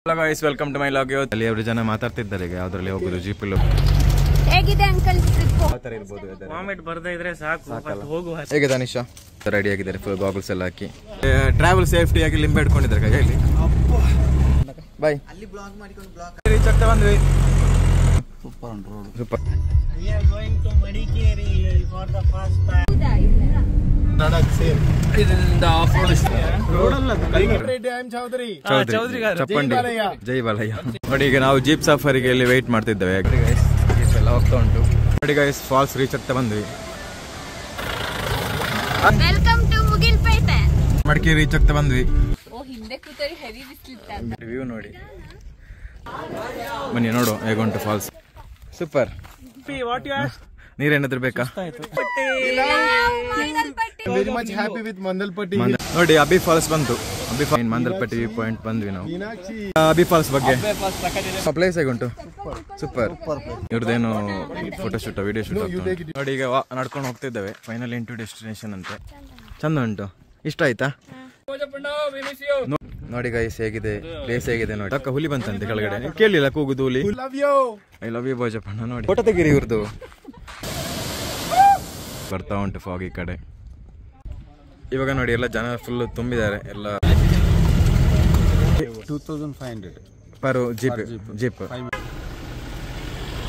Hello guys, welcome to my vlog. ಅಲ್ಲಿ ಅವರು ಜನ ಮಾತಾಡ್ತಿದ್ದಾರೆ ಈಗ ಯಾವ್ದ್ರಲ್ಲಿ ಹೋಗೋದು ಜೀಪ್ ಅಲ್ಲಿ ಹೇಗಿದೆ ಅಂಕಲ್ ಟ್ರಿಪ್ ಆತರ ಇರಬಹುದು ವಾಮಿಟ್ ಬರ್ದೇ ಇದ್ರೆ ಸಾಕು ಹೋಗುವ ಹೇಗೆ ತಾನಿಶಾ ರೆಡಿ ಆಗಿದ್ದಾರೆ ಫುಲ್ ಗಾಗಲ್ಸ್ ಎಲ್ಲ ಹಾಕಿ ಟ್ರಾವೆಲ್ ಸೇಫ್ಟಿ ಆಗಿ ಲಿಂಬೆ ಇಟ್ಕೊಂಡಿದ್ದಾರೆ ಕೈಯಲ್ಲಿ ಬೈ ಅಲ್ಲಿ ಬ್ಲಾಗ್ ಮಾಡಿಕೊಂಡು ಬ್ಲಾಗ್ ರೀಚ್ ಆಗ್ತಾ ಬಂದ್ವಿ super road super we are going to Madikeri for the first time ಇದರಿಂದ ಆಫ್ ರೋಡ್ ಚೌಧರಿ ಜೈ ಬಾಲಯ್ಯ ನೋಡಿ ಈಗ ನಾವು ಜೀಪ್ ಸಫಾರಿಗೆ ಇಲ್ಲಿ ವೇಟ್ ಮಾಡ್ತಿದ್ದೇವೆ ಜೀಪ್ ಎಲ್ಲ ಹೋಗ್ತಾ ಉಂಟು ನೋಡಿ ಗೈಸ್ ಫಾಲ್ಸ್ ರೀಚ್ ಆಗ್ತಾ ಬಂದ್ವಿ welcome to Mugilpete Madikeri reach ಆಗ್ತಾ ಬಂದ್ವಿ ಓ ಹಿಂದೆ ಕೂತರಿ ಹೆವಿ ಬಿಸ್ಲಿತ್ತ ವ್ಯೂ ನೋಡಿ ಬನ್ನಿ ನೋಡು ಹೇಗುಂಟು falls super what you asked ನೀರೇನಾದ್ರೂ ಬೇಕಾ Very much happy with Mandalpatti. ನೋಡಿ ಅಬಿ ಫಾಲ್ಸ್ ಬಂತು ಮಂದಲ್ಪಟ್ಟಿ ವ್ಯೂ ಪಾಯಿಂಟ್ ಬಂದ್ವಿ ನಾವು ಅಬಿ ಫಾಲ್ಸ್ ಬಗ್ಗೆ ಪ್ಲೇಸ್ ಹೇಗುಂಟು ಸೂಪರ್ ಇವ್ರದ್ದೇನು ಫೋಟೋ ಶೂಟ್ ವಿಡಿಯೋ ಶೂಟ್ ನೋಡಿ ಈಗ ನಡ್ಕೊಂಡು ಹೋಗ್ತಿದ್ದೇವೆ ಫೈನಲ್ ಇಂಟು ಡೆಸ್ಟಿನೇಷನ್ ಅಂತೆ ಚಂದ ಉಂಟು ಇಷ್ಟ ಆಯ್ತಾ ನೋಡಿ ಗೈಸ್ ಹೇಗಿದೆ ಪ್ಲೇಸ್ ಹೇಗಿದೆ ನೋಡಿ ಅಕ್ಕ ಹುಲಿ ಬಂತಂತೆ ಕೆಳಗಡೆ ಕೇಳಿಲ್ಲ ಕೂಗುದು ಹುಲಿ ಐ ಲವ್ ಯು ಭೋಜಪ್ಪಣ್ಣ ನೋಡಿ ಫೋಟೋ ತೆಗೀರಿ ಇವ್ರದ್ದು ಬರ್ತಾ ಉಂಟು ಫಾಗ್ ಈ ಕಡೆ ಇವಾಗ ನೋಡಿ ಎಲ್ಲ ಜನ ಫುಲ್ ತುಂಬಿದ್ದಾರೆ ಎಲ್ಲ 2500 ಪರ್ ಜೀಪ್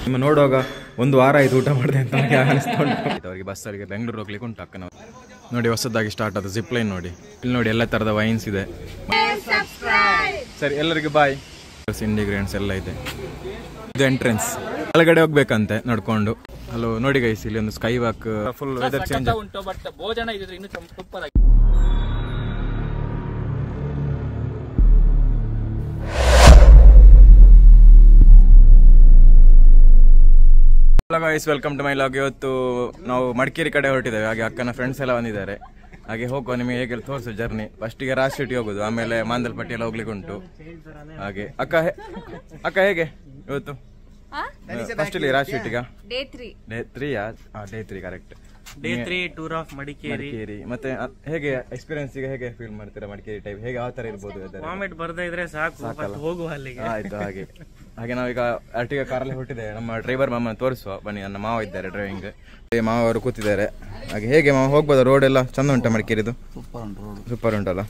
ನಿಮ್ಮ ನೋಡುವಾಗ ಒಂದು ವಾರ ಆಯ್ತು ಊಟ ಮಾಡಿದೆ ಅಂತ ಅನಿಸ್ಕೊಂಡು ಅವರಿಗೆ ಬಸ್ಸರಿಗೆ ಬೆಂಗಳೂರು ಹೋಗ್ಲಿಕ್ಕೆ ಉಂಟು ಅಕ್ಕ ನಾವು ನೋಡಿ ಹೊಸದಾಗಿ ಸ್ಟಾರ್ಟ್ ಆದ ಜಿಪ್ ಲೈನ್ ನೋಡಿ ಇಲ್ಲಿ ನೋಡಿ ಎಲ್ಲ ತರದ ವೈನ್ಸ್ ಇದೆ ಸರಿ ಎಲ್ಲರಿಗೂ ಬಾಯ್ ಇಂಡಿಗ್ರೆಂಟ್ಸ್ ಎಲ್ಲ ಇದೆ ಇದು ಎಂಟ್ರೆನ್ಸ್ ಒಳಗಡೆ ಹೋಗ್ಬೇಕಂತೆ ನಡ್ಕೊಂಡು ಹಲೋ ನೋಡಿ ಗೈಸ್ ಇಲ್ಲಿ ಒಂದು sky walk full weather change ಉಂಟು ಬಟ್ ಭೋಜನ ಇದ್ರೆ ಇನ್ನು ಸೂಪರ್ ಆಗಿ hello guys welcome to my vlog. ಇವತ್ತು ನಾವು ಮಡಿಕೇರಿ ಕಡೆ ಹೊರಟಿದ್ದೇವೆ ಹಾಗೆ ಅಕ್ಕನ ಫ್ರೆಂಡ್ಸ್ ಎಲ್ಲ ಬಂದಿದ್ದಾರೆ ಹಾಗೆ ಹೋಗುವ ನಿಮಗೆ ಹೇಗೆ ತೋರಿಸು ಜರ್ನಿ ಫಸ್ಟಿಗೆ ರಾಜಶೆಟ್ಟಿ ಹೋಗುದು ಆಮೇಲೆ ಮಾಂದಲ್ಪಟ್ಟಿ ಎಲ್ಲ ಹೋಗ್ಲಿಕ್ಕೆ ಉಂಟು ಹಾಗೆ ಅಕ್ಕ ಹೇಗೆ ಇವತ್ತು ಫಸ್ಟ್ ಇಲ್ಲಿ ರಾಜಶೆಟ್ಟಿಗ day 3 correct day 3 tour of Madikeri ಮತ್ತೆ ಹೇಗೆ ಎಕ್ಸ್ಪೀರಿಯನ್ಸ್ ಈಗ ಹೇಗೆ ಫೀಲ್ ಮಾಡ್ತೀರಾ ಮಡಿಕೇರಿ ಟೈಪ್ ಹೇಗೆ ಯಾವ ತರ ಇರ್ಬೋದು ವಾಮಿಟ್ ಬರ್ದೇ ಇದ್ರೆ ಸಾಕು ಹೋಗುವ ಅಲ್ಲಿಗೆ ಆಯ್ತು ಹಾಗೆ ನಾವೀಗ ಅರ್ಟಿಗ ಕಾರಲ್ಲಿ ಹೊರಟಿದ್ದೇವೆ ನಮ್ಮ ಡ್ರೈವರ್ ಮಾಮ ತೋರಿಸುವ ಬನ್ನಿ ನನ್ನ ಮಾವ ಇದ್ದಾರೆ ಡ್ರೈವಿಂಗ್ ಮಾವ ಅವರು ಕೂತಿದ್ದಾರೆ ಹಾಗೆ ಹೇಗೆ ಮಾವ ಹೋಗ್ಬೋದು ರೋಡ್ ಎಲ್ಲ ಚಂದ ಉಂಟಾ ಮಡಿಕೇರಿದು ಸೂಪರ್ ಉಂಟಲ್ಲ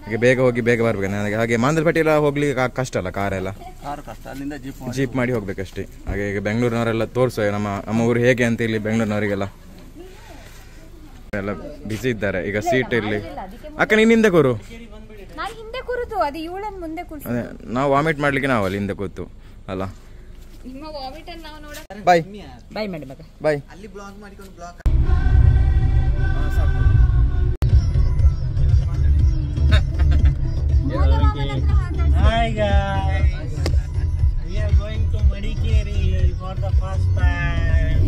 ಹಾಗೆ ಬೇಗ ಹೋಗಿ ಬೇಗ ಬರ್ಬೇಕು ನನಗೆ ಹಾಗೆ ಮಾಂದಲ್ಪಟ್ಟಿ ಎಲ್ಲ ಹೋಗ್ಲಿಕ್ಕೆ ಕಷ್ಟ ಅಲ್ಲ ಕಾರೆಲ್ಲ ಜೀಪ್ ಮಾಡಿ ಹೋಗ್ಬೇಕಷ್ಟೇ ಹಾಗೆ ಈಗ ಬೆಂಗಳೂರಿನವರೆಲ್ಲ ತೋರಿಸುವ ನಮ್ಮ ಊರು ಹೇಗೆ ಅಂತ ಇಲ್ಲಿ ಬೆಂಗಳೂರಿನವರಿಗೆಲ್ಲ ಎಲ್ಲ ಬಿಸಿ ಇದ್ದಾರೆ ಈಗ ಸೀಟ್ ಇಲ್ಲಿ ಅಕ್ಕ ನೀನ್ ಹಿಂದೆ ಕೂರು ಅದೇ ನಾವು ವಾಮಿಟ್ ಮಾಡ್ಲಿಕ್ಕೆ ನಾವು ಅಲ್ಲಿ ಹಿಂದೆ ಕೂತು ಅಲ್ಲ bye bye madam bye Hi guys, we are going to Madikeri for the first time.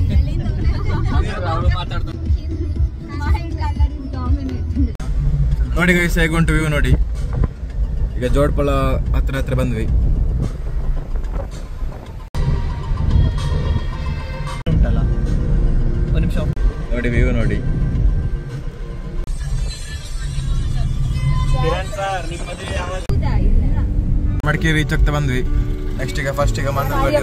ನೋಡಿ ಗೈಸ್ ಹೇಗುಂಟು ವ್ಯೂ ನೋಡಿ ಈಗ ಜೋಡ್ಪಳ ಹತ್ರ ಬಂದ್ವಿ ನೋಡಿ ವ್ಯೂ ನೋಡಿ ಮಡಿಕೇರಿ ರೀಚ್ ಆಗ್ತಾ ಬಂದ್ವಿ ನೆಕ್ಸ್ಟ್ ಈಗ ಫಸ್ಟ್ ಈಗ ಮಂದಲ್ಪಟ್ಟಿ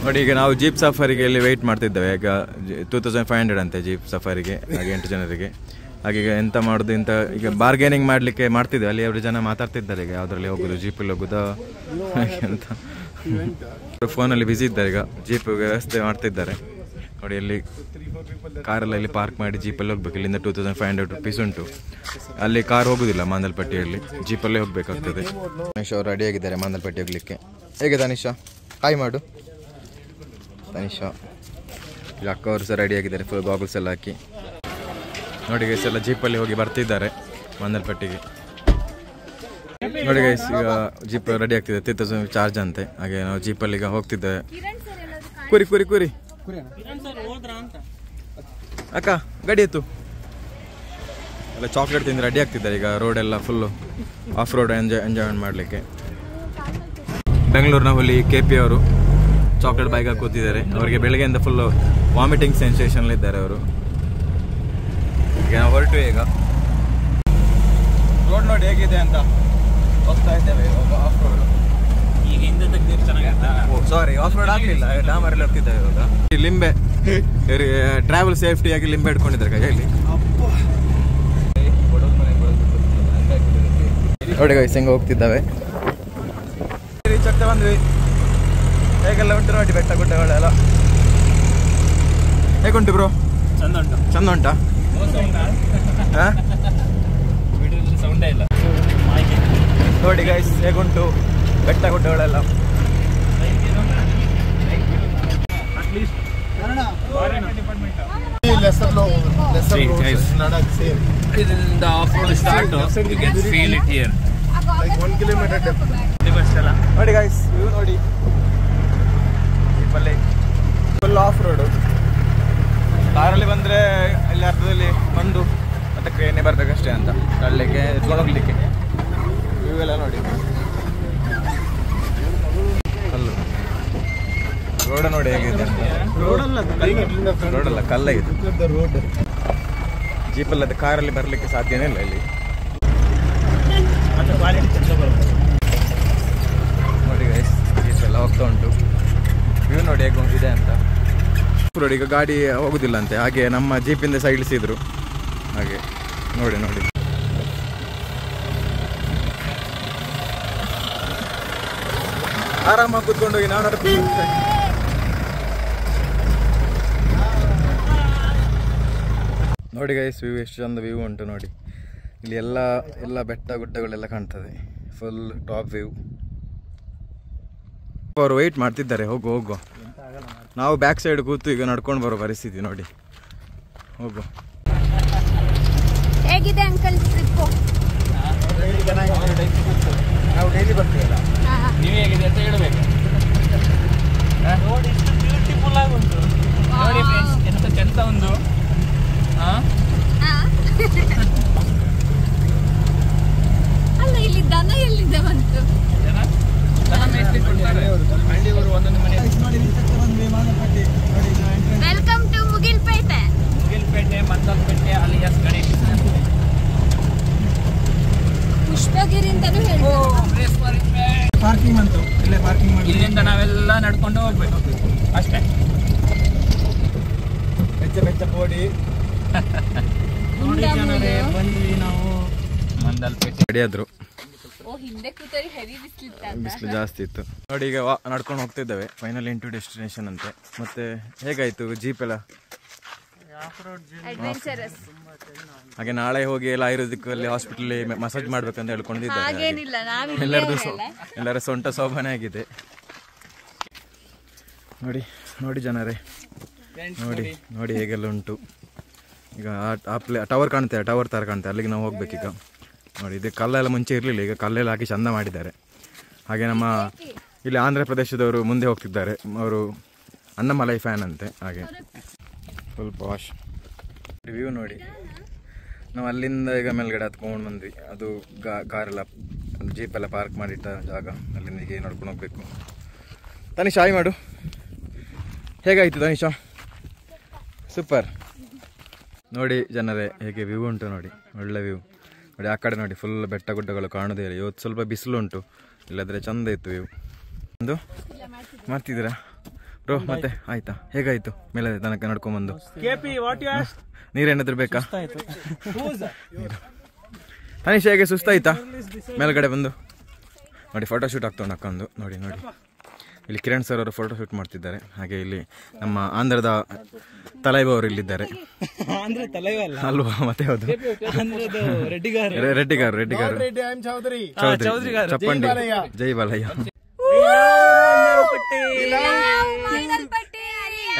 ನೋಡಿ ಈಗ ನಾವು ಜೀಪ್ ಸಫಾರಿಗೆ ಇಲ್ಲಿ ವೇಟ್ ಮಾಡ್ತಿದ್ದೇವೆ ಈಗ 2500 ಅಂತೆ ಜೀಪ್ ಸಫಾರಿಗೆ ಹಾಗೆ 8 ಜನರಿಗೆ ಹಾಗೆ ಈಗ ಎಂತ ಮಾಡುದು ಅಂತ ಈಗ ಬಾರ್ಗೇನಿಂಗ್ ಮಾಡ್ಲಿಕ್ಕೆ ಮಾಡ್ತಿದ್ದೇವೆ ಅಲ್ಲಿ ಅವರು ಜನ ಮಾತಾಡ್ತಿದ್ದಾರೆ ಈಗ ಯಾವ್ದ್ರಲ್ಲಿ ಹೋಗುದು ಜೀಪಲ್ಲಿ ಹೋಗುದಾ ಅಂತ ಫೋನಲ್ಲಿ ಬಿಸಿ ಇದ್ದಾರೆ ಈಗ ಜೀಪ್ ವ್ಯವಸ್ಥೆ ಮಾಡ್ತಿದ್ದಾರೆ ನೋಡಿ ಇಲ್ಲಿ ಕಾರೆಲ್ಲ ಇಲ್ಲಿ ಪಾರ್ಕ್ ಮಾಡಿ ಜೀಪಲ್ಲಿ ಹೋಗ್ಬೇಕು ಇಲ್ಲಿಂದ 2500 ರುಪೀಸ್ ಉಂಟು ಅಲ್ಲಿ ಕಾರ್ ಹೋಗುದಿಲ್ಲ ಮಾಂದಲ್ಪಟ್ಟಿಯಲ್ಲಿ ಜೀಪಲ್ಲೇ ಹೋಗ್ಬೇಕಾಗ್ತದೆ ತನಿಷಾ ಅವರು ರೆಡಿ ಆಗಿದ್ದಾರೆ ಮಾಂದಲ್ಪಟ್ಟಿ ಹೋಗ್ಲಿಕ್ಕೆ ಹೇಗೆ ತನಿಷಾ ಹಾಯ್ ಮಾಡು ತನಿಷಾ ಈಗ ಅಕ್ಕ ಅವರು ಸಹ ರೆಡಿ ಆಗಿದ್ದಾರೆ ಫುಲ್ ಗಾಗಲ್ಸ್ ಎಲ್ಲ ಹಾಕಿ ನೋಡಿ ಗೈಸ್ ಎಲ್ಲ ಜೀಪಲ್ಲಿ ಹೋಗಿ ಬರ್ತಿದ್ದಾರೆ ಮಾಂದಲ್ಪಟ್ಟಿಗೆ ನೋಡಿ ಗೈಸ್ ಈಗ ಜೀಪ್ ರೆಡಿ ಆಗ್ತಿದೆ 3000 ಚಾರ್ಜ್ ಅಂತೆ ಹಾಗೆ ನಾವು ಜೀಪಲ್ಲಿ ಈಗ ಹೋಗ್ತಿದ್ದೇವೆ ಕುರಿ ಅಕ್ಕ ಗಾಡಿ ಎತ್ತು ಎಲ್ಲ ಚಾಕ್ಲೇಟ್ ತಿಂದು ರೆಡಿ ಆಗ್ತಿದ್ದಾರೆ ಈಗ ರೋಡ್ ಎಲ್ಲ ಫುಲ್ಲು ಆಫ್ ರೋಡ್ ಎಂಜಾಯ್ಮೆಂಟ್ ಮಾಡಲಿಕ್ಕೆ ಬೆಂಗಳೂರಿನ ಹುಲಿ KP ಅವರು ಚಾಕ್ಲೇಟ್ ಬೈಕ್ ಕೂತಿದ್ದಾರೆ ಅವರಿಗೆ ಬೆಳಗ್ಗೆಯಿಂದ ಫುಲ್ ವಾಮಿಟಿಂಗ್ ಸೆನ್ಸೇಷನ್ ಇದ್ದಾರೆ ಅವರು ಈಗ ನಾವು ಹೊರಟು ಈಗ ರೋಡ್ ನೋಡಿ ಹೇಗಿದೆ ಅಂತ ಹೋಗ್ತಾ ಇದ್ದೇವೆ ಆಫ್ ರೋಡ್. ಈಗ ಹಿಂದೆ ತೆಗ್ದಿರು ಚೆನ್ನಾಗಿರ್ತಾ. ಸಾರಿ, ಆಫ್ ರೋಡ್ ಆಗಲಿಲ್ಲ, ಡಾಮರಲ್ಲಿ ಹೋಗ್ತಿದ್ದೇವೆ ಇವಾಗ. ಈ ಲಿಂಬೆ ಟ್ರಾವೆಲ್ ಸೇಫ್ಟಿಯಾಗಿ ಲಿಂಬೆ ಇಟ್ಕೊಂಡಿದ್ದಾರೆ ಕೈಯಲ್ಲಿ. ನೋಡಿ ಗೈಸ್ ಹೆಂಗೆ ಹೋಗ್ತಿದ್ದಾವೆ. ರೀಚ್ ಆಗ್ತಾ ಬಂದ್ವಿ. ಹೇಗೆಲ್ಲ ಉಂಟು ನೋಡಿ ಬೆಟ್ಟ ಗುಡ್ಡಗಳೆಲ್ಲ. ಹೇಗುಂಟು ಬ್ರೋ? ಚಂದ ಉಂಟು. ಚಂದ ಉಂಟಾ? ಹಾಂ ಸೌಂಡೇ ಇಲ್ಲ. ನೋಡಿ ಗೈಸ್ ಹೇಗುಂಟು ಬೆಟ್ಟ ಗುಡ್ಡಗಳೆಲ್ಲ. ಇದರಿಂದ off road start. You can feel it here. Like 1 kilometer depth. ನೋಡಿ ಗೈಸ್ ವ್ಯೂ ನೋಡಿ. ಇಲ್ಲಿ ಫುಲ್ ಆಫ್ ರೋಡು. ಕಾರಲ್ಲಿ ಬಂದರೆ ಇಲ್ಲಿ ಅರ್ಧದಲ್ಲಿ ಬಂದು ಮತ್ತೆ ಟ್ರೈನೇ ಬರಬೇಕಷ್ಟೇ ಅಂತ ಕಳ್ಳಿಗೆ ಎತ್ಕೊಂಡು ಹೋಗ್ಲಿಕ್ಕೆ. ವ್ಯೂ ಎಲ್ಲ ನೋಡಿ. ಕಲ್ಲು ರೋಡ್ ನೋಡಿ ಹೇಗಿದೆ. ರೋಡಲ್ಲ ಕಲ್ಲಾಗಿದೆ. ಜೀಪಲ್ಲದ ಕಾರಲ್ಲಿ ಬರಲಿಕ್ಕೆ ಸಾಧ್ಯನೇ ಇಲ್ಲ ಇಲ್ಲಿ. ನೋಡಿ ಗೈಸ್ ಜೀಪ್ ಎಲ್ಲ ಹೋಗ್ತಾ ಉಂಟು. ವ್ಯೂ ನೋಡಿ ಹೇಗೆ ಇದೆ ಅಂತ. ರೋಡ್ ಈಗ ಗಾಡಿ ಹೋಗುದಿಲ್ಲ ಅಂತೆ, ಹಾಗೆ ನಮ್ಮ ಜೀಪಿಂದ ಸೈಡ್ ಇಳಿಸಿದ್ರು ಹಾಗೆ. ನೋಡಿ ನೋಡಿ ಆರಾಮಾಗಿ ಕೂತ್ಕೊಂಡು ಹೋಗಿ ನಾವು ನೋಡಿ ಗೈಸ್ ವ್ಯೂ ಎಷ್ಟು ಚಂದ ವ್ಯೂ ಉಂಟು ನೋಡಿ. ಇಲ್ಲಿ ಎಲ್ಲ ಬೆಟ್ಟ ಗುಡ್ಡಗಳೆಲ್ಲ ಕಾಣ್ತದೆ. Full top view. ಅವರು ವೆಯ್ಟ್ ಮಾಡ್ತಿದ್ದಾರೆ ಹೋಗುವ. ನಾವು ಬ್ಯಾಕ್ ಸೈಡ್ ಕೂತು ಈಗ ನಡ್ಕೊಂಡು ಬರೋ ಪರಿಸ್ಥಿತಿ ನೋಡಿ. ಹೋಗುವ. ಹೇಗಿದೆ ಅಂಕಲ್ ಟ್ರಿಪ್? ನಾವು ಡೈಲಿ ಬರ್ತೀವಲ್ಲ. ನೀವು ಹೇಗಿದೆ ಅಂತ ಹೇಳಬೇಕು. ನೋಡಿ ಎಷ್ಟು ಬ್ಯೂಟಿಫುಲ್ ಆಗಿ ಉಂಟು ನೋಡಿ ಫ್ರೆಂಡ್ಸ್, ಎಂತ ಚಂದ ಒಂದು. ಅಲ್ಲ ಇಲ್ಲಿ ದನ ಎಲ್ಲಿದೆ ಬಂತು? ದನ ಮೇಯಿಸ್ಲಿಕ್ಕೆ ಕೊಡ್ತಾರೆ ಹಳ್ಳಿಯವರು ಒಂದೊಂದು ಮನೆ. Welcome to Mugilpete. Mugilpete, Mandalpete, alias Ganesh. Pushpagiri ಅಂತಾನೂ ಹೇಳ್ತಾರೆ. ಪಾರ್ಕಿಂಗ್ ಅಂತು ಇಲ್ಲೇ ಪಾರ್ಕಿಂಗ್ ಮಾಡಿ ಇಲ್ಲಿಂದ ನಾವೆಲ್ಲ ನಡ್ಕೊಂಡು ಹೋಗ್ಬೇಕು ಅಷ್ಟೇ. ಬೆಚ್ಚ ಪೋಡಿ ನೋಡಿ ಜನರೇ, ಬಂದ್ವಿ ನಾವು ಮಂದಲ್ಪೇಟೆ. ನಡೆಯಾದ್ರು. ಓ ಹಿಂದೆ ಕೂತರಿ ಹೆವಿ ಬಿಸಿಲಿತ್ತ. ಬಿಸಿಲು ಜಾಸ್ತಿ ಇತ್ತು ನೋಡಿ. ಈಗ ನಡ್ಕೊಂಡು ಹೋಗ್ತಿದ್ದೇವೆ ಫೈನಲ್ ಇಂಟು ಡೆಸ್ಟಿನೇಷನ್ ಅಂತೆ. ಮತ್ತೆ ಹೇಗಾಯ್ತು ಜೀಪ್ ಎಲ್ಲ? ಅಡ್ವೆಂಚರಸ್. ಹಾಗೆ ನಾಳೆ ಹೋಗಿ ಎಲ್ಲ ಆಯುರ್ವೇದಿಕಲ್ಲಿ ಹಾಸ್ಪಿಟಲ್ ಮಸಾಜ್ ಮಾಡ್ಬೇಕಂತ ಹೇಳ್ಕೊಂಡಿದ್ದಾರೆ. ಹಾಗೇನಿಲ್ಲ, ಎಲ್ಲರ ಸೊಂಟ ಶೋಭನೆ ಆಗಿದೆ ನೋಡಿ. ನೋಡಿ ಜನರೇ ನೋಡಿ ನೋಡಿ ಹೇಗೆಲ್ಲ ಉಂಟು. ಈಗ ಟವರ್ ಕಾಣ್ತೇವೆ, ಟವರ್ ಥರ ಕಾಣ್ತೇವೆ, ಅಲ್ಲಿಗೆ ನಾವು ಹೋಗ್ಬೇಕೀಗ ನೋಡಿ. ಇದು ಕಲ್ಲೆಲ್ಲ ಮುಂಚೆ ಇರಲಿಲ್ಲ, ಈಗ ಕಲ್ಲೆಲ್ಲ ಹಾಕಿ ಚಂದ ಮಾಡಿದ್ದಾರೆ. ಹಾಗೆ ನಮ್ಮ ಇಲ್ಲಿ ಆಂಧ್ರ ಪ್ರದೇಶದವರು ಮುಂದೆ ಹೋಗ್ತಿದ್ದಾರೆ. ಅವರು ಅನ್ನಮಲೈ ಫ್ಯಾನ್ ಅಂತೆ. ಹಾಗೆ ಸ್ವಲ್ಪ ವಾಶ್ ವ್ಯೂ ನೋಡಿ. ನಾವು ಅಲ್ಲಿಂದ ಈಗ ಮೇಲ್ಗಡೆ ಹತ್ಕೊಂಡು ಬಂದ್ವಿ. ಅದು ಕಾರೆಲ್ಲ ಜೀಪೆಲ್ಲ ಪಾರ್ಕ್ ಮಾಡಿಟ್ಟ ಜಾಗ. ಅಲ್ಲಿಂದ ಹೀಗೆ ನೋಡ್ಕೊಂಡು ಹೋಗ್ಬೇಕು. ತನಿಷ್ ಹಾಯ್ ಮಾಡು. ಹೇಗಾಯಿತು ತನಿಷಾ? ಸೂಪರ್. ನೋಡಿ ಜನರೇ ಹೇಗೆ ವ್ಯೂ ಉಂಟು ನೋಡಿ, ಒಳ್ಳೆ ವ್ಯೂ ನೋಡಿ. ಆ ಕಡೆ ನೋಡಿ ಫುಲ್ ಬೆಟ್ಟ ಗುಡ್ಡಗಳು ಕಾಣೋದೇ ಇಲ್ಲ. ಇವತ್ತು ಸ್ವಲ್ಪ ಬಿಸಿಲು ಉಂಟು, ಇಲ್ಲದ್ರೆ ಚಂದ ಇತ್ತು ವ್ಯೂ. ಒಂದು ಮಾಡ್ತಿದ್ದೀರಾ ಬ್ರೋ? ಮತ್ತೆ ಆಯ್ತಾ? ಹೇಗಾಯ್ತು ಮೇಲೆ ತನಕ ನಡ್ಕೊಂಡ್ಬಂದು? ನೀರೇನಾದ್ರೂ ಬೇಕಾ? ತನಿಷ್ ಹೇಗೆ ಸುಸ್ತಾಯ್ತಾ ಮೇಲ್ಗಡೆ ಬಂದು? ನೋಡಿ ಫೋಟೋಶೂಟ್ ಆಗ್ತವೆ ನಕ್ಕೊಂದು ನೋಡಿ. ನೋಡಿ ಇಲ್ಲಿ ಕಿರಣ್ ಸರ್ ಅವರು ಫೋಟೋಶೂಟ್ ಮಾಡ್ತಿದ್ದಾರೆ. ಹಾಗೆ ಇಲ್ಲಿ ನಮ್ಮ ಆಂಧ್ರದ ತಲೈವ ಅವರು ಇಲ್ಲಿದ್ದಾರೆ ಅಲ್ವಾ? ಮತ್ತೆ ಹೌದು, ರೆಡ್ಡಿಗಾರು ಚೌಧರಿ ಚಪ್ಪಂಡಿ. Jai Balayya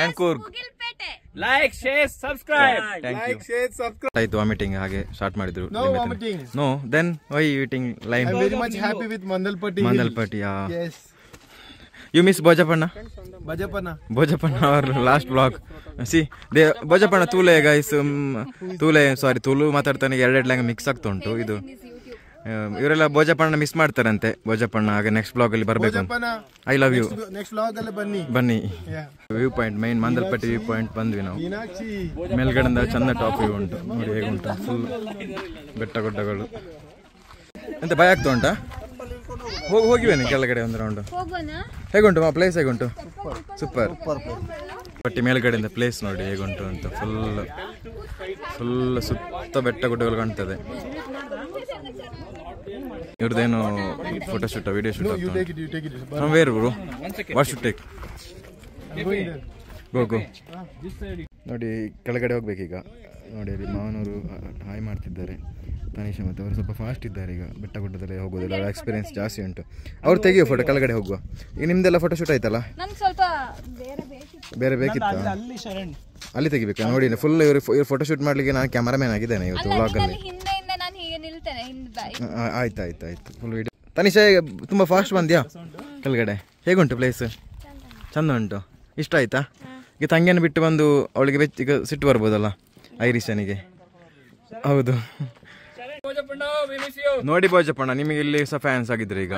and Coorg. Like, share, subscribe. ಆಯ್ತು ವಾಮಿಟಿಂಗ್ ಹಾಗೆ ಸ್ಟಾರ್ಟ್ ಮಾಡಿದ್ರು. No vomiting. No, then why you eating lime? I'm very much happy with Mandalpatti. Mandalpatti, yeah. Yes. You miss Bojapanna? Bojapanna, our last vlog. See, Bojapanna Tule guys, Tulu ಮಾತಾಡ್ತಾನೆ ಎರಡೆರಡು lang mix ಆಗ್ತಾ ಉಂಟು. ಇದು ಇವರೆಲ್ಲ ಭೋಜಪಣ್ಣ miss ಮಾಡ್ತಾರಂತೆ. ಭೋಜಪಣ್ಣ ಹಾಗೆ next blog ಅಲ್ಲಿ ಬರಬೇಕು. I love you. Next blog ಅಲ್ಲಿ ಬನ್ನಿ. View point main Mandalpatti view point ಬಂದ್ವಿ ನಾವು. ಮೇಲ್ಗಡೆಯಿಂದ ಚಂದ ಟಾಪ್ ವ್ಯೂ ಉಂಟು ನೋಡಿ ಹೇಗುಂಟು. ಫುಲ್ ಬೆಟ್ಟ ಗುಡ್ಡಗಳು. ಎಂತ ಭಯ ಆಗ್ತಾ ಉಂಟಾ? ಹೋಗಿವೇನೆ ಕೆಳಗಡೆ ಒಂದು ರೌಂಡ್. ಹೋಗೋಣ. ಹೇಗುಂಟು ಪ್ಲೇಸ್? ಹೇಗುಂಟು? ಸೂಪರ್. ಪಟ್ಟಿ ಮೇಲ್ಗಡೆಯಿಂದ ಪ್ಲೇಸ್ ನೋಡಿ ಹೇಗುಂಟು ಅಂತ. ಫುಲ್ ಸುತ್ತ ಬೆಟ್ಟ ಗುಡ್ಡಗಳು ಕಾಣ್ತದೆ. ಇವ್ರದ್ದೇನು ಫೋಟೋಶೂಟ್ ವಿಡಿಯೋ ಶೂಟ್ ಆಗ್ತದೆ. Where bro? What should take? Go ನೋಡಿ ಕೆಳಗಡೆ ಹೋಗ್ಬೇಕೀಗ. ನೋಡಿ ಅಲ್ಲಿ ಮಾವನವರು ಹಾಯ್ ಮಾಡ್ತಿದ್ದಾರೆ. ತನಿಷಾ ಮತ್ತು ಅವರು ಸ್ವಲ್ಪ ಫಾಸ್ಟ್ ಇದ್ದಾರೆ. ಈಗ ಬೆಟ್ಟ ಗುಡ್ಡದಲ್ಲಿ ಹೋಗೋದಿಲ್ಲ, ಅವರ ಎಕ್ಸ್ಪೀರಿಯನ್ಸ್ ಜಾಸ್ತಿ ಉಂಟು. ಅವ್ರು ತೆಗಿಯೋ ಫೋಟೋ ಕೆಳಗಡೆ ಹೋಗುವ. ಈಗ ನಿಮ್ದೆಲ್ಲ ಫೋಟೋ ಶೂಟ್ ಆಯ್ತಲ್ಲ? ಬೇರೆ ಬೇಕಿತ್ತು, ಅಲ್ಲಿ ತೆಗಿಬೇಕಾ? ನೋಡಿ ಫುಲ್ ಇವ್ರು ಫೋಟೋ ಶೂಟ್ ಮಾಡ್ಲಿಕ್ಕೆ ನಾನು ಕ್ಯಾಮರಾಮ್ಯಾನ್ ಆಗಿದ್ದೇನೆ ಇವತ್ತು ವ್ಲಾಗಲ್ಲಿ. ಆಯ್ತು ಫುಲ್ ವಿಡಿಯೋ. ತನಿಷಾ ತುಂಬ ಫಾಸ್ಟ್ ಬಂದ್ಯಾ ಕೆಳಗಡೆ? ಹೇಗುಂಟು ಪ್ಲೇಸ್? ಚಂದ ಉಂಟು? ಇಷ್ಟ ಆಯ್ತಾ? ಈಗ ತಂಗಿಯನ್ನು ಬಿಟ್ಟು ಬಂದು ಅವಳಿಗೆ ಈಗ ಸಿಟ್ಟು ಬರ್ಬೋದಲ್ಲ ಐರಿಷನಿಗೆ? ಹೌದು ನೋಡಿ ಭೋಜಪ್ಪಣ್ಣ, ನಿಮಗೆ ಇಲ್ಲಿ ಸಹ ಫ್ಯಾನ್ಸ್ ಆಗಿದ್ರೆ ಈಗ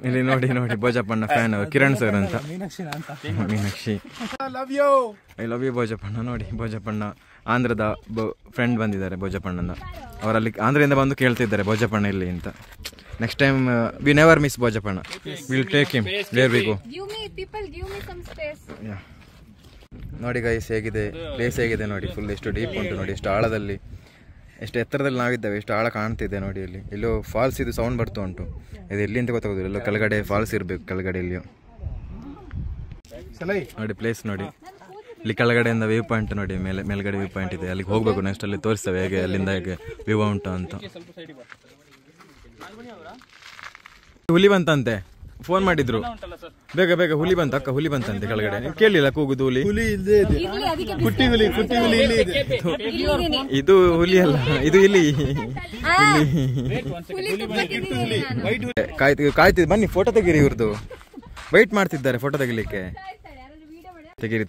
ಇಲ್ಲಿ ನೋಡಿ ಭೋಜಪ್ಪಣ್ಣ ಫ್ಯಾನ್ ಕಿರಣ್ ಸರ್ ಅಂತ. ಮೀನಾಕ್ಷಿ ಐ ಲವ್ ಯು ಭೋಜಪ್ಪಣ್ಣ. ನೋಡಿ ಭೋಜಪ್ಪಣ್ಣ ಆಂಧ್ರದ ಫ್ರೆಂಡ್ ಬಂದಿದ್ದಾರೆ ಭೋಜಪ್ಪಣ್ಣನ. ಅವರಲ್ಲಿ ಆಂಧ್ರದಿಂದ ಬಂದು ಕೇಳ್ತಿದ್ದಾರೆ ಭೋಜಪ್ಪಣ್ಣ ಇಲ್ಲಿ ಅಂತ. Next time we never miss ಭೋಜಪ್ಪಣ್ಣ. Will take him where we go. ನೋಡಿ ಗೈಸ್ ಹೇಗಿದೆ ಪ್ಲೇಸ್, ಹೇಗಿದೆ ನೋಡಿ. ಫುಲ್ ಎಷ್ಟು ಡೀಪ್ ಉಂಟು ನೋಡಿ, ಎಷ್ಟು ಆಳದಲ್ಲಿ, ಎಷ್ಟು ಎತ್ತರದಲ್ಲಿ ನಾವಿದ್ದೇವೆ, ಎಷ್ಟು ಆಳ ಕಾಣ್ತಿದೆ ನೋಡಿ. ಇಲ್ಲಿ ಎಲ್ಲೋ ಫಾಲ್ಸ್ ಇದು ಸೌಂಡ್ ಬರ್ತಾ ಉಂಟು. ಇದು ಎಲ್ಲಿ ಅಂತ ಗೊತ್ತಾಗೋದಿಲ್ಲ, ಎಲ್ಲೋ ಕೆಳಗಡೆ ಫಾಲ್ಸ್ ಇರಬೇಕು ಕೆಳಗಡೆ ಎಲ್ಲಿಯೋ ನೋಡಿ. ಪ್ಲೇಸ್ ನೋಡಿ, ಇಲ್ಲಿ ಕೆಳಗಡೆಯಿಂದ ವ್ಯೂ ಪಾಯಿಂಟ್ ನೋಡಿ, ಮೇಲ್ಗಡೆ ವ್ಯೂ ಪಾಯಿಂಟ್ ಇದೆ. ಅಲ್ಲಿಗೆ ಹೋಗ್ಬೇಕು. ನೆಕ್ಸ್ಟ್ ಅಲ್ಲಿ ತೋರಿಸ್ತೇವೆ ಹೇಗೆ ಅಲ್ಲಿಂದ ಹೇಗೆ ವ್ಯೂ ಉಂಟು ಅಂತ. ಹುಲಿ ಬಂತಂತೆ, ಫೋನ್ ಮಾಡಿದ್ರು ಬೇಗ ಹುಲಿ ಬಂತ ಅಕ್ಕ, ಹುಲಿ ಬಂತಂತೆ ಕೆಳಗಡೆ. ಕೇಳಿಲ್ಲ ಕೂಗುದು ಹುಲಿ? ಇದು ಹುಲಿ ಅಲ್ಲ, ಇದು ಇಲ್ಲಿ ಕಾಯ್ತಿದ್. ಬನ್ನಿ ಫೋಟೋ ತೆಗೀರಿ, ಇವ್ರದ್ದು ವೈಟ್ ಮಾಡ್ತಿದ್ದಾರೆ ಫೋಟೋ ತೆಗಿಲಿಕ್ಕೆ.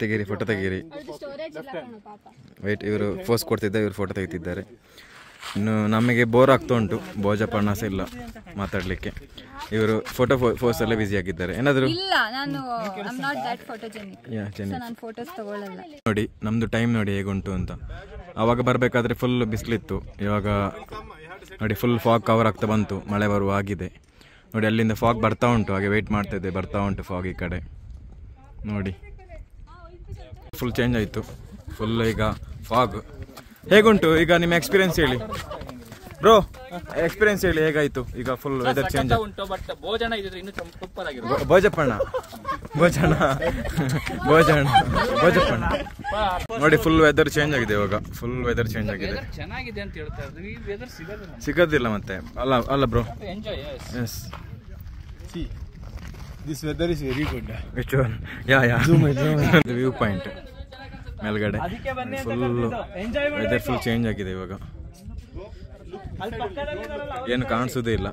ತೆಗೀರಿ ಫೋಟೋ ತೆಗೀರಿ. ವೈಟ್, ಇವರು ಫೋಸ್ ಕೊಡ್ತಿದ್ದಾರೆ, ಇವರು ಫೋಟೋ ತೆಗಿತಿದ್ದಾರೆ. ಇನ್ನು ನಮಗೆ ಬೋರ್ ಆಗ್ತಾ ಉಂಟು, ಭೋಜಪ್ಪಣ್ಣ ಸಹ ಇಲ್ಲ ಮಾತಾಡ್ಲಿಕ್ಕೆ. ಇವರು ಫೋಟೋ ಫೋಸ್ ಅಲ್ಲೇ ಬಿಸಿ ಆಗಿದ್ದಾರೆ. ಏನಾದ್ರು ನೋಡಿ ನಮ್ದು ಟೈಮ್ ನೋಡಿ ಹೇಗುಂಟು ಅಂತ. ಅವಾಗ ಬರ್ಬೇಕಾದ್ರೆ ಫುಲ್ ಬಿಸಿಲಿತ್ತು, ಇವಾಗ ನೋಡಿ ಫುಲ್ ಫಾಗ್ ಕವರ್ ಆಗ್ತಾ ಬಂತು, ಮಳೆ ಬರುವ ಆಗಿದೆ ನೋಡಿ. ಅಲ್ಲಿಂದ ಫಾಗ್ ಬರ್ತಾ ಉಂಟು, ಹಾಗೆ ವೆಯ್ಟ್ ಮಾಡ್ತಾ ಇದ್ದೆ, ಬರ್ತಾ ಉಂಟು ಫಾಗ್ ಈ ಕಡೆ ನೋಡಿ. ಫುಲ್ ಚೇಂಜ್ ಆಯಿತು, ಫುಲ್ ಈಗ ಫಾಗ್. ಹೇಗುಂಟು ಈಗ ನಿಮ್ಮ ಎಕ್ಸ್ಪೀರಿಯನ್ಸ್ ಹೇಳಿ ಬ್ರೋ, ಎಕ್ಸ್ಪೀರಿಯನ್ಸ್ ಹೇಳಿ ಹೇಗಾಯ್ತು ಈಗ? ಫುಲ್ ವೆದರ್ ಚೇಂಜ್ ಉಂಟು, ಬಟ್ ಭೋಜಪ್ಪಣ್ಣ ನೋಡಿ ಫುಲ್ ವೆದರ್ ಚೇಂಜ್ ಆಗಿದೆ ಇವಾಗ. ಫುಲ್ ವೆದರ್ ಚೇಂಜ್ ಆಗಿದೆ, ಚೆನ್ನಾಗಿದೆ ಅಂತ ಹೇಳ್ತಾರೆ. ಸಿಗೋದಿಲ್ಲ ಮತ್ತೆ ಅಲ್ಲ bro? Yes, This weather is very good. Which one? Yeah. The view point. ಮೇಲ್ಗಡೆ ಫುಲ್ ವೆದರ್ ಫುಲ್ ಚೇಂಜ್ ಆಗಿದೆ ಇವಾಗ, ಏನು ಕಾಣಿಸೋದೇ ಇಲ್ಲ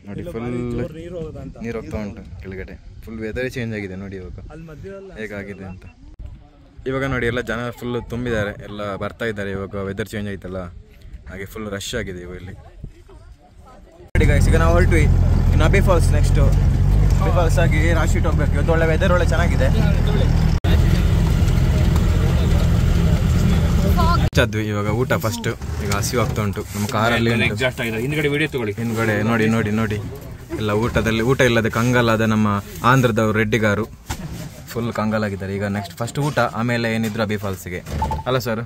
ನೋಡಿ. ಫುಲ್ ನೀರು ಹೋಗ್ತಾ ಉಂಟು ಕೆಳಗಡೆ. ಫುಲ್ ವೆದರ್ ಚೇಂಜ್ ಆಗಿದೆ ನೋಡಿ ಇವಾಗ ಹೇಗಾಗಿದೆ ಅಂತ. ಇವಾಗ ನೋಡಿ ಎಲ್ಲ ಜನ ಫುಲ್ ತುಂಬಿದ್ದಾರೆ, ಎಲ್ಲ ಬರ್ತಾ ಇದ್ದಾರೆ ಇವಾಗ. ವೆದರ್ ಚೇಂಜ್ ಆಯ್ತಲ್ಲ, ಹಾಗೆ ಫುಲ್ ರಶ್ ಆಗಿದೆ ಇವಾಗ ಇಲ್ಲಿ ನೋಡಿ ಗೈಸ್. ಈಗ ನಾವು ಹೊರಟ್ವಿ ಇನ್ನು ಅಬಿ ಫಾಲ್ಸ್. ನೆಕ್ಸ್ಟ್ ಅಬಿ ಫಾಲ್ಸ್ ಆಗಿ ರಾಶಿಟ್ ಹೋಗ್ಬೇಕು. ಇವತ್ತು ಒಳ್ಳೆ ವೆದರ್, ಒಳ್ಳೆ ಚೆನ್ನಾಗಿದೆ. ಚದ್ವಿ ಇವಾಗ ಊಟ ಫಸ್ಟ್. ಈಗ ಹಸಿವು ಆಗ್ತಾ ಉಂಟು ನಮ್ಮ ಕಾರಲ್ಲಿ. ಹಿಂದ್ಗಡೆ ನೋಡಿ ಎಲ್ಲ ಊಟ ಇಲ್ಲದೆ ಕಂಗಾಲಾದ ನಮ್ಮ ಆಂಧ್ರದವ್ರು ರೆಡ್ಡಿಗಾರು ಫುಲ್ ಕಂಗಾಲಾಗಿದ್ದಾರೆ. ಈಗ ನೆಕ್ಸ್ಟ್ ಫಸ್ಟ್ ಊಟ, ಆಮೇಲೆ ಏನಿದ್ರು ಅಬಿ ಫಾಲ್ಸ್ಗೆ ಅಲ್ಲ ಸರ್?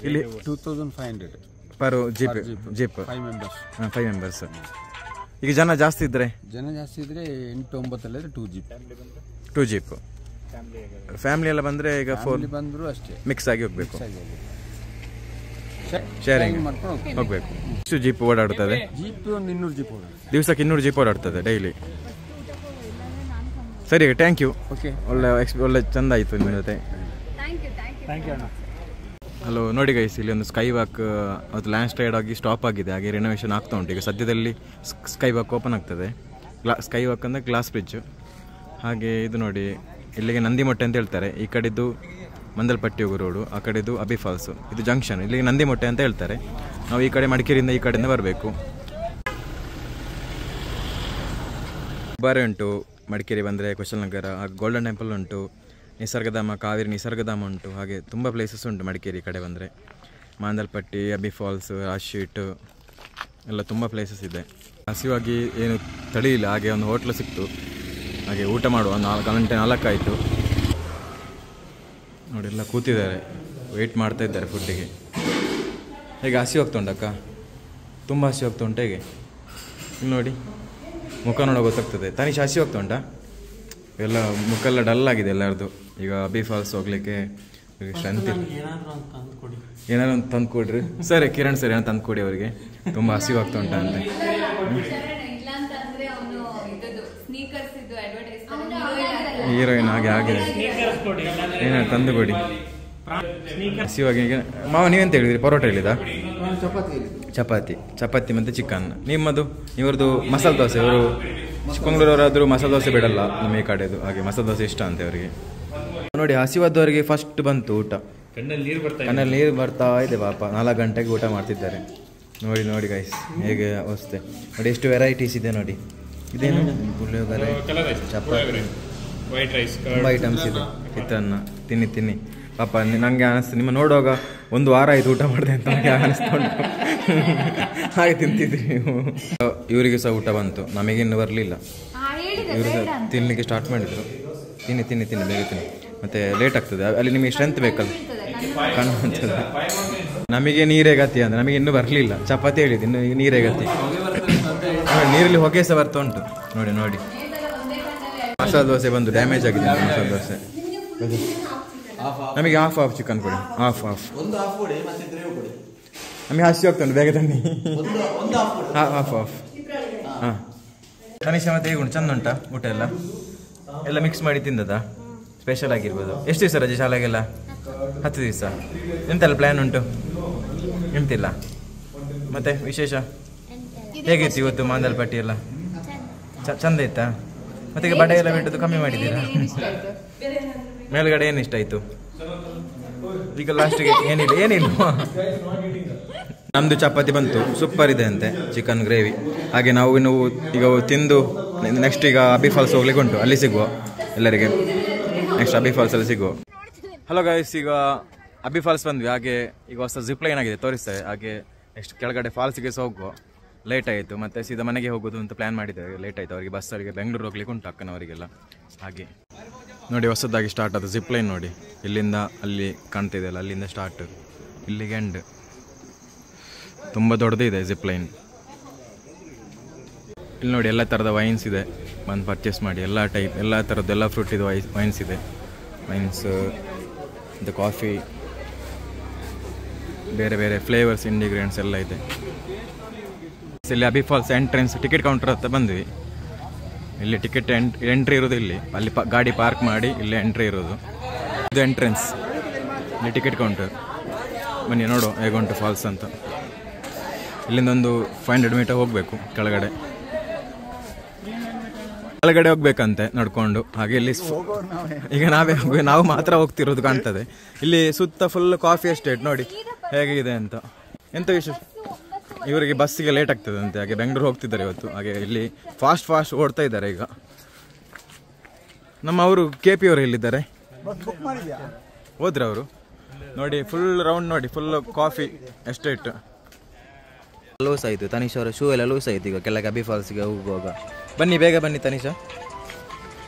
ಇಲ್ಲಿ 2500 ಪರ್ ಜೀಪ್ 5 ಮೆಂಬರ್ಸ್. ಈಗ ಜನ ಜಾಸ್ತಿ ಇದ್ರೆ 8-9 2 ಜೀಪ್. ಫ್ಯಾಮಿಲಿ ಎಲ್ಲ ಬಂದ್ರೆ ಈಗ 4 ಬಂದ್ರು ಅಷ್ಟೇ, ಮಿಕ್ಸ್ ಆಗಿ ಹೋಗ್ಬೇಕು, ಶೇರಿಂಗ್ ಹೋಗ್ಬೇಕು. ಎಷ್ಟು ಜೀಪ್ ಓಡಾಡ್ತದೆ? ದಿವಸಕ್ಕೆ 200 ಜೀಪ್ ಓಡಾಡ್ತದೆ ಡೈಲಿ. ಸರಿ, ಥ್ಯಾಂಕ್ ಯು. ಒಳ್ಳೆ ಚಂದ ಆಯಿತು ನಿಮ್ಮ ಜೊತೆ. ಹಲೋ ನೋಡಿ ಗೈಸ್, ಇಲ್ಲಿ ಒಂದು ಸ್ಕೈ ವಾಕ್ ಅದು ಲ್ಯಾಂಡ್ ಸ್ಲೈಡ್ ಆಗಿ ಸ್ಟಾಪ್ ಆಗಿದೆ, ಹಾಗೆ ರಿನೋವೇಷನ್ ಆಗ್ತಾ ಉಂಟು. ಈಗ ಸದ್ಯದಲ್ಲಿ ಸ್ಕೈ ವಾಕ್ ಓಪನ್ ಆಗ್ತದೆ. ಸ್ಕೈ ವಾಕ್ ಅಂದರೆ ಗ್ಲಾಸ್ ಬ್ರಿಡ್ಜ್. ಹಾಗೆ ಇದು ನೋಡಿ, ಇಲ್ಲಿಗೆ ನಂದಿಮೊಟ್ಟೆ ಅಂತ ಹೇಳ್ತಾರೆ. ಈ ಕಡೆದು ಮಂದಲ್ಪಟ್ಟಿ ಹೋಗೋ ರೋಡು, ಆ ಕಡೆದು ಅಬಿ ಫಾಲ್ಸು. ಇದು ಜಂಕ್ಷನ್, ಇಲ್ಲಿಗೆ ನಂದಿಮೊಟ್ಟೆ ಅಂತ ಹೇಳ್ತಾರೆ. ನಾವು ಈ ಕಡೆ ಮಡಿಕೇರಿಯಿಂದ ಈ ಕಡೆಯಿಂದ ಬರಬೇಕು. ಬಾರೆ ಉಂಟು ಮಡಿಕೇರಿ ಬಂದರೆ, ಕುಶಲನಗರ, ಹಾಗೆ ಗೋಲ್ಡನ್ ಟೆಂಪಲ್ ಉಂಟು, ನಿಸರ್ಗಧಾಮ, ಕಾವೇರಿ ನಿಸರ್ಗಧಾಮ ಉಂಟು. ಹಾಗೆ ತುಂಬ ಪ್ಲೇಸಸ್ ಉಂಟು ಮಡಿಕೇರಿ ಕಡೆ ಬಂದರೆ. ಮಾಂದಲ್ಪಟ್ಟಿ, ಅಬ್ಬಿ ಫಾಲ್ಸ್, ರಾಶೀಟ್ ಎಲ್ಲ ತುಂಬ ಪ್ಲೇಸಸ್ ಇದೆ. ಹಸಿವಾಗಿ ಏನು ತಡೆಯಿಲ್ಲ, ಹಾಗೆ ಒಂದು ಹೋಟ್ಲು ಸಿಕ್ತು, ಹಾಗೆ ಊಟ ಮಾಡುವ 4 ಆಯಿತು ನೋಡಿ. ಎಲ್ಲ ಕೂತಿದ್ದಾರೆ, ವೆಯ್ಟ್ ಮಾಡ್ತಾ ಇದ್ದಾರೆ ಫುಡ್ಡಿಗೆ. ಹೇಗೆ ಹಸಿ ಹೋಗ್ತಾ ಉಂಟಕ್ಕ? ತುಂಬ ಹಸಿ ಹೋಗ್ತಾ ಉಂಟು. ಹೇಗೆ ಇಲ್ಲಿ ನೋಡಿ, ಮುಖ ನೋಡೋ ಗೊತ್ತಾಗ್ತದೆ. ತನಿಷ್ ಹಸಿ ಹೋಗ್ತಾ ಉಂಟಾ? ಎಲ್ಲ ಮುಖ ಎಲ್ಲ ಡಲ್ ಆಗಿದೆ ಎಲ್ಲರದು. ಈಗ ಅಬ್ಬಿ ಫಾಲ್ಸ್ ಹೋಗ್ಲಿಕ್ಕೆ ಸ್ಟ್ರೆಂತ್ ಇಲ್ಲ. ಏನಾದ್ರು ಒಂದು ತಂದು ಕೊಡ್ರಿ. ಸರಿ ಕಿರಣ್ ಸರಿ ಏನೋ ತಂದು ಕೊಡಿ ಅವರಿಗೆ, ತುಂಬ ಹಸಿವು ಆಗ್ತಾ ಉಂಟ ಅಂತ. ಹೀರೋಯಿನ್ ಹಾಗೆ ಆಗಿದೆ, ಏನಾದ್ರು ತಂದು ಕೊಡಿ ಹಸಿವಾಗಿ. ಈಗ ಮಾವ ನೀವೆಂತ ಹೇಳಿದ್ರಿ? ಪರೋಟ ಹೇಳಿದ? ಚಪಾತಿ ಮತ್ತು ಚಿಕನ್. ನಿಮ್ಮದು ಇವ್ರದ್ದು ಮಸಾಲೆ ದೋಸೆ. ಇವರು ಚಿಕ್ಕಮಂಗ್ಳೂರವರಾದರೂ ಮಸಾಲೆ ದೋಸೆ ಬಿಡಲ್ಲ ನಮ್ಮ ಈ ಕಡೆದು, ಹಾಗೆ ಮಸಾಲೆ ದೋಸೆ ಇಷ್ಟ ಅಂತ ಅವರಿಗೆ. ನೋಡಿ ಹಸಿವಾದವರಿಗೆ ಫಸ್ಟ್ ಬಂತು ಊಟ. ಕಣ್ಣಲ್ಲಿ ನೀರು ಬರ್ತಾ ಇದೆ ಪಾಪ. 4 ಗಂಟೆಗೆ ಊಟ ಮಾಡ್ತಿದ್ದಾರೆ. ನೋಡಿ ಗೈಸ್ ಹೇಗೆ ಅವಸ್ಥೆ ನೋಡಿ. ಎಷ್ಟು ವೆರೈಟೀಸ್ ಇದೆ ನೋಡಿ. ಇದೇನು ಪುಳಿಯೋಗರೆ, ಚಪಾತಿ, ತುಂಬ ಐಟಮ್ಸ್ ಇದೆ. ಚಿತ್ರಾನ್ನ ತಿನ್ನಿ ಪಾಪ. ನನಗೆ ಅನಿಸ್ತು ನಿಮ್ಮ ನೋಡುವಾಗ 1 ವಾರ ಆಯ್ತು ಊಟ ಮಾಡಿದೆ ಅಂತ ನನಗೆ ಅನಿಸ್ಕೊಂಡು ಹಾಗೆ ತಿಂತಿದ್ರಿ ನೀವು. ಇವರಿಗೆ ಸಹ ಊಟ ಬಂತು, ನಮಗಿನ್ನೂ ಬರಲಿಲ್ಲ. ಇವರು ಸಹ ತಿನ್ನಲಿಕ್ಕೆ ಸ್ಟಾರ್ಟ್ ಮಾಡಿದರು. ತಿನ್ನಿ ಬೇಗ ತಿನ್ನಿ, ಮತ್ತು ಲೇಟ್ ಆಗ್ತದೆ. ಅಲ್ಲಿ ನಿಮಗೆ ಸ್ಟ್ರೆಂತ್ ಬೇಕಲ್ಲ, ಕಣ್ಣು ಅಂತದೆ. ನಮಗೆ ನೀರೇ ಗತಿ ಅಂದರೆ ನಮಗೆ ಇನ್ನೂ ಬರಲಿಲ್ಲ. ಚಪಾತಿ ಹೇಳಿದ್ದು, ಇನ್ನು ನೀರೇ ಗತಿ. ನೀರಲ್ಲಿ ಹೊಗೆ ಸಹ ಬರ್ತಾ ಉಂಟು ನೋಡಿ. ಮಸಾಲೆ ದೋಸೆ ಬಂದು ಡ್ಯಾಮೇಜ್ ಆಗಿದೆ. ಮಸಾಲೆ ದೋಸೆ ನಮಗೆ ಹಾಫ್ ಚಿಕನ್ ಕೊಡಿ. ಹಾಫ್ ನಮಗೆ ಹಸಿ ಹೋಗ್ತಾನೆ, ಬೇಗ ತನ್ನಿ. ಹಾಫ್ ಹಾಂ. ಕನಿಷ್ಠ ಮತ್ತೆ ಹೇಗೆ ಉಂಟು? ಚಂದ ಉಂಟಾ ಊಟ? ಎಲ್ಲ ಮಿಕ್ಸ್ ಮಾಡಿ ತಿಂದದಾ? ಸ್ಪೆಷಲ್ ಆಗಿರ್ಬೋದು. ಎಷ್ಟು ದಿವಸ ರಜೆ ಶಾಲೆಗೆಲ್ಲ? 10 ದಿವಸ. ಎಂತೆಲ್ಲ ಪ್ಲ್ಯಾನ್ ಉಂಟು? ಎಂತಿಲ್ಲ. ಮತ್ತೆ ವಿಶೇಷ ಹೇಗಿತ್ತು ಇವತ್ತು? ಮಾಂದಲ್ಪಟ್ಟಿ ಎಲ್ಲ ಚಂದ ಇತ್ತಾ? ಮತ್ತೆ ಈಗ ಬಡೆ ಎಲ್ಲ ಬಿಟ್ಟದ್ದು ಕಮ್ಮಿ ಮಾಡಿದ್ದೀರಾ? ಮೇಲ್ಗಡೆ ಏನು ಇಷ್ಟ ಆಯಿತು? ಈಗ ಲಾಸ್ಟಿಗೆ ಏನಿಲ್ಲ. ನಮ್ಮದು ಚಪಾತಿ ಬಂತು, ಸೂಪರ್ ಇದೆ ಅಂತೆ, ಚಿಕನ್ ಗ್ರೇವಿ. ಹಾಗೆ ನಾವು ಈಗ ತಿಂದು ನೆಕ್ಸ್ಟ್ ಈಗ ಅಬ್ಬಿ ಫಾಲ್ಸ್ ಹೋಗ್ಲಿಕ್ಕೆ ಉಂಟು. ಅಲ್ಲಿ ಸಿಗುವ ಎಲ್ಲರಿಗೆ. ನೆಕ್ಸ್ಟ್ ಅಬ್ಬಿ ಫಾಲ್ಸಲ್ಲಿ ಸಿಗುವ. ಹಲೋ ಗೈಸ್, ಈಗ ಅಬ್ಬಿ ಫಾಲ್ಸ್ ಬಂದ್ವಿ. ಹಾಗೆ ಈಗ ಹೊಸ ಜಿಪ್ ಲೈನ್ ಆಗಿದೆ, ತೋರಿಸ್ತೇವೆ. ಹಾಗೆ ನೆಕ್ಸ್ಟ್ ಕೆಳಗಡೆ ಫಾಲ್ಸ್ಗೆ ಸಹ ಹೋಗುವ. ಲೇಟ್ ಆಯಿತು, ಮತ್ತು ಸೀದಾ ಮನೆಗೆ ಹೋಗೋದು ಅಂತ ಪ್ಲ್ಯಾನ್ ಮಾಡಿದ್ದೇವೆ. ಲೇಟ್ ಆಯಿತು ಅವರಿಗೆ, ಬಸ್ಸವರಿಗೆ ಬೆಂಗಳೂರು ಹೋಗ್ಲಿಕ್ಕೆ ಉಂಟು ಅಕ್ಕನವರಿಗೆಲ್ಲ. ಹಾಗೆ ನೋಡಿ ಹೊಸದಾಗಿ ಸ್ಟಾರ್ಟ್ ಆದ ಜಿಪ್ ಲೈನ್ ನೋಡಿ. ಇಲ್ಲಿಂದ ಅಲ್ಲಿ ಕಾಣ್ತಿದೆಯಲ್ಲ, ಅಲ್ಲಿಂದ ಸ್ಟಾರ್ಟ್, ಇಲ್ಲಿಗೆ ಎಂಡ್. ತುಂಬ ದೊಡ್ಡದಿದೆ ಜಿಪ್ ಲೈನ್. ಇಲ್ಲಿ ನೋಡಿ ಎಲ್ಲ ಥರದ ವೈನ್ಸ್ ಇದೆ, ಬಂದು ಪರ್ಚೇಸ್ ಮಾಡಿ. ಎಲ್ಲ ಥರದ್ದು ಎಲ್ಲ ಫ್ರೂಟ್ ಇದು ವೈನ್ಸ್ ಇದೆ. ವೈನ್ಸ್, ಇದು ಕಾಫಿ, ಬೇರೆ ಫ್ಲೇವರ್ಸ್, ಇಂಡಿಗ್ರೆಂಟ್ಸ್ ಎಲ್ಲ ಇದೆ. ಇಲ್ಲಿ ಅಬ್ಬಿ ಫಾಲ್ಸ್ ಎಂಟ್ರೆನ್ಸ್ ಟಿಕೆಟ್ ಕೌಂಟರ್ ಹತ್ರ ಬಂದ್ವಿ. ಇಲ್ಲಿ ಟಿಕೆಟ್ ಎಂಟ್ರಿ ಇರೋದು ಇಲ್ಲಿ. ಅಲ್ಲಿ ಗಾಡಿ ಪಾರ್ಕ್ ಮಾಡಿ ಇಲ್ಲಿ ಎಂಟ್ರಿ ಇರೋದು. ಇದು ಎಂಟ್ರೆನ್ಸ್, ಇಲ್ಲಿ ಟಿಕೆಟ್ ಕೌಂಟರ್. ಬನ್ನಿ ನೋಡು ಹೇಗುಂಟು ಫಾಲ್ಸ್ ಅಂತ. ಇಲ್ಲಿಂದ ಒಂದು 500 ಮೀಟರ್ ಹೋಗಬೇಕು ಕೆಳಗಡೆ ಹೋಗ್ಬೇಕಂತೆ ನಡ್ಕೊಂಡು. ಹಾಗೆ ಇಲ್ಲಿ ಈಗ ನಾವು ಮಾತ್ರ ಹೋಗ್ತಿರೋದು ಕಾಣ್ತದೆ. ಇಲ್ಲಿ ಸುತ್ತ ಫುಲ್ ಕಾಫಿ ಎಸ್ಟೇಟ್ ನೋಡಿ ಹೇಗಿದೆ ಅಂತ. ಎಂತ ವಿಶೇಷ, ಇವರಿಗೆ ಬಸ್ಸಿಗೆ ಲೇಟ್ ಆಗ್ತದೆ ಅಂತೆ, ಹಾಗೆ ಬೆಂಗಳೂರು ಹೋಗ್ತಿದ್ದಾರೆ ಇವತ್ತು. ಹಾಗೆ ಇಲ್ಲಿ ಫಾಸ್ಟ್ ಓಡ್ತಾ ಇದ್ದಾರೆ ಈಗ. ಅವರು KP ಅವರು ಎಲ್ಲಿದ್ದಾರೆ? ಹೋದ್ರೆ ಅವರು ನೋಡಿ ಫುಲ್ ರೌಂಡ್ ನೋಡಿ, ಫುಲ್ ಕಾಫಿ ಎಸ್ಟೇಟ್. ಲೂಸ್ ಆಯಿತು ತನಿಷ್ ಅವರ ಶೂ ಎಲ್ಲ ಲೂಸ್ ಆಯಿತು ಈಗ ಕೆಳಗೆ ಅಬ್ಬಿ ಫಾಲ್ಸ್ಗೆ ಹೋಗುವಾಗ. ಬನ್ನಿ ಬೇಗ ಬನ್ನಿ ತನಿಷಾ,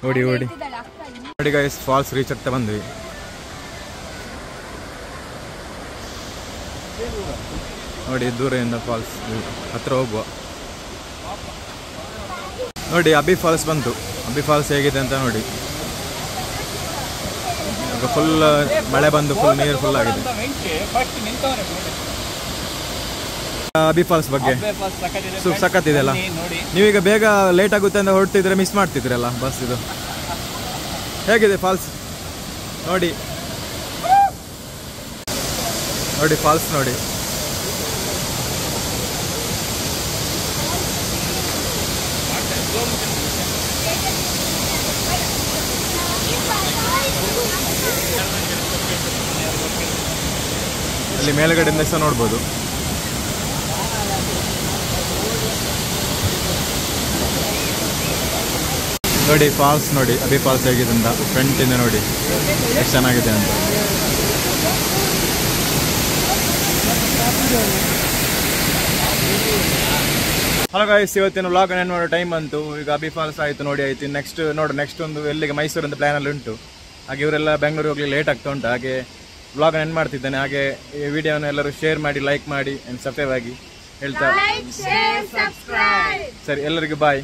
ಓಡಿ ನೋಡಿ ಗೈಸ್, ಫಾಲ್ಸ್ ರೀಚ್ ಆಗ್ತಾ ಬಂದ್ವಿ. ನೋಡಿ ದೂರದಿಂದ ಫಾಲ್ಸ್ ಹತ್ರ ಹೋಗುವ. ನೋಡಿ ಅಬ್ಬಿ ಫಾಲ್ಸ್ ಬಂತು. ಅಬ್ಬಿ ಫಾಲ್ಸ್ ಹೇಗಿದೆ ಅಂತ ನೋಡಿ. ಈಗ ಫುಲ್ ಮಳೆ ಬಂದು ಫುಲ್ ನೀರು ಫುಲ್ ಆಗಿದೆ. ಅಬ್ಬಿ ಫಾಲ್ಸ್ ಬಗ್ಗೆ ಸಖತ್ ಇದೆಲ್ಲ. ನೀವೀಗ ಬೇಗ ಲೇಟ್ ಆಗುತ್ತೆ ಅಂತ ಹೊರಡ್ತಿದ್ರೆ ಮಿಸ್ ಮಾಡ್ತಿದ್ರಲ್ಲ ಬಸ್. ಇದು ಹೇಗಿದೆ ಫಾಲ್ಸ್ ನೋಡಿ ಫಾಲ್ಸ್ ನೋಡಿ. ಅಲ್ಲಿ ಮೇಲ್ಗಡೆಯಿಂದ ಸಹ ನೋಡ್ಬೋದು. ನೋಡಿ ಫಾಲ್ಸ್ ನೋಡಿ, ಅಬ್ಬಿ ಫಾಲ್ಸ್ ಹೇಗಿದೆ ಅಂತ ಫ್ರಂಟಿಂದ ನೋಡಿ ಎಷ್ಟು ಚೆನ್ನಾಗಿದೆ ಅಂತ. ಹಲೋ ಗಾಯ್ಸ್, ಇವತ್ತಿನ ವ್ಲಾಗ್ ಎಂಡ್ ಮಾಡೋ ಟೈಮ್ ಬಂತು. ಈಗ ಅಬಿ ಫಾಲ್ಸ್ ಆಯಿತು, ನೋಡಿ ಆಯ್ತು. ನೆಕ್ಸ್ಟ್ ಒಂದು ಎಲ್ಲಿಗೆ ಮೈಸೂರು ಅಂತ ಪ್ಲಾನಲ್ಲಿ ಉಂಟು. ಹಾಗೆ ಇವರೆಲ್ಲ ಬೆಂಗಳೂರು ಹೋಗ್ಲಿ ಲೇಟ್ ಆಗ್ತಾ ಉಂಟು. ಹಾಗೆ ವ್ಲಾಗ್ ಎಂಡ್ ಮಾಡ್ತಿದ್ದೇನೆ. ಹಾಗೆ ಈ ವಿಡಿಯೋನ ಎಲ್ಲರೂ ಶೇರ್ ಮಾಡಿ, ಲೈಕ್ ಮಾಡಿ, ಸಬ್ಸ್ಕ್ರೈಬ್ ಆಗಿ ಹೇಳ್ತಾ ಸರಿ, ಎಲ್ಲರಿಗೂ ಬಾಯ್.